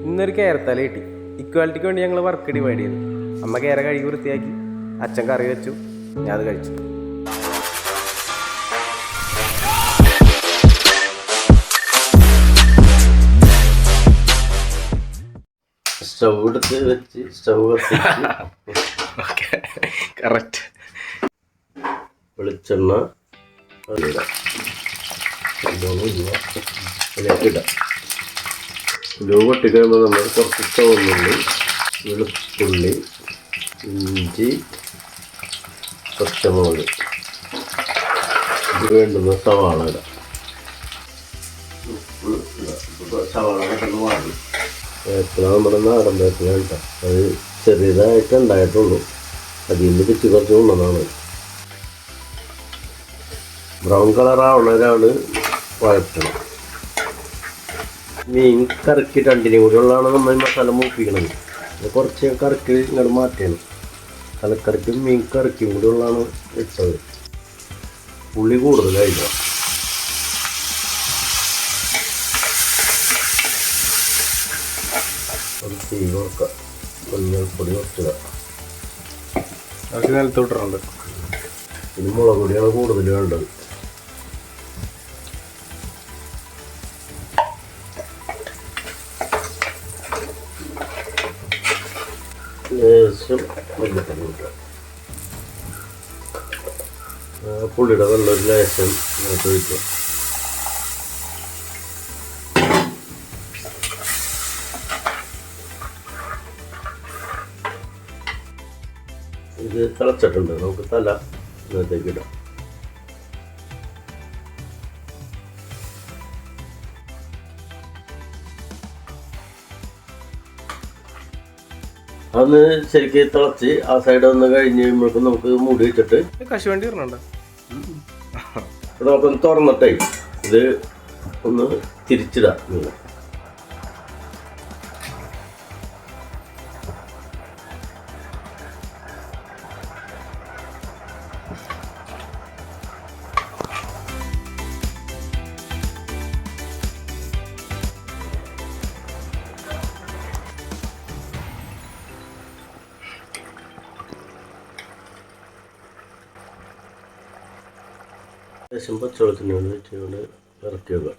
ഇന്നൊരു കേരത്തല കിട്ടി. ഇക്വാലിറ്റിക്ക് വേണ്ടി ഞങ്ങൾ വർക്ക് ഡിവൈഡ് ചെയ്തു. അമ്മ കേര കഴുകി വൃത്തിയാക്കി, അച്ഛൻ കറി വെച്ചു, ഞാൻ അത് കഴിച്ചു. സ്റ്റൗ എടുത്ത് വെച്ച് സ്റ്റൗ കറക്റ്റ്. വെളിച്ചെണ്ണ അതിലിടാം. ലോ പൊട്ടിക്കഴിയുമ്പോൾ നമ്മൾ കുറച്ച് ചുവന്നുള്ളി, വെളുത്തുള്ളി, ഇഞ്ചി, പച്ചമുളക്, ഇത് വേണ്ടുന്ന സവാള ഇടാം. സവാള പെട്ടെന്ന് വാങ്ങി വേപ്പില നമ്മുടെ നാടൻ വേപ്പില കേട്ടോ. അത് ചെറിയതായിട്ട് ഉണ്ടായിട്ടുള്ളൂ. അതിൽ നിന്ന് പിച്ച് കുറച്ച് കൊണ്ടതാണ്. ബ്രൗൺ കളറാവണവരാണ് വഴറ്റണം. മീൻ കറക്കി രണ്ടിനും കൂടി ഉള്ളതാണ് നമ്മൾ മസാല മൂപ്പിക്കണത്. കുറച്ച് കറക്കി ഇങ്ങോട്ട് മാറ്റണം. തലക്കറിക്കും മീൻ കറക്കിയും കൂടി ഉള്ളതാണ് വെച്ചത്. പുളി കൂടുതലായില്ല. തീ കൊടുക്കുക. മഞ്ഞൾപ്പൊടി കുറച്ചിടുക. നിലത്തോട്ടിട്ടുണ്ട്. ഇനി മുളക് പൊടിയാണ് കൂടുതൽ വേണ്ടത്. ലേശം മല്ലിപ്പൊടി കൂട്ടുക. പുളിയുടെ വെള്ളം ലേശം ഇങ്ങോട്ട് ഒഴിക്കുക. ഇത് തിളച്ചിട്ടുണ്ട്. നമുക്ക് തല ഇതിനകത്തേക്ക് ഇടാം. അതൊന്ന് ശരിക്കും തിളച്ച് ആ സൈഡ് ഒന്ന് കഴിഞ്ഞ് കഴിയുമ്പോഴേക്കും നമുക്ക് മൂടി വെച്ചിട്ട് കശുവണ്ടി ഇടണുണ്ടോ? നമുക്കൊന്ന് തുറന്നിട്ടേ ഇത് ഒന്ന് തിരിച്ചിടാം. ശേഷം പച്ചവെള്ളത്തിനോട് വെച്ചുകൊണ്ട് ഇറക്കി വെക്കുക.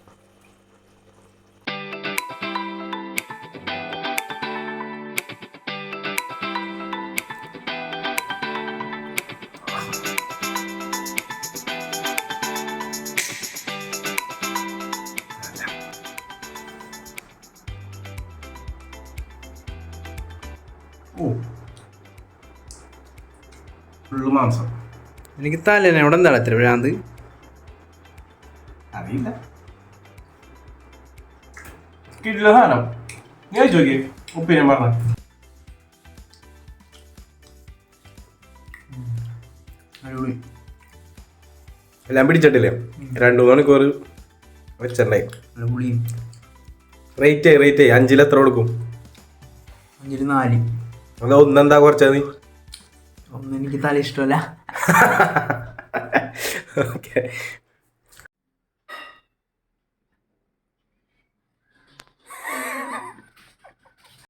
ഫുള്ള് മാംസം. എനിക്ക് തലേനെ അവിടെ എന്താണ് എത്ര ഭ്രാന്ത് അറിയില്ല. കിട്ടില്ല സാധനം. നീ കഴിച്ചു നോക്കി. ഉപ്പിനെ പറഞ്ഞ എല്ലാം പിടിച്ചിട്ടില്ലേ? 2 മണിക്കൂർ വെച്ചിട്ടുണ്ടായി. റേറ്റ് 5 എത്ര കൊടുക്കും? 4. എന്നാ ഒന്നെന്താ കുറച്ചാ നീ? ഒന്നും എനിക്ക് തല ഇഷ്ടമല്ല. ഓക്കെ.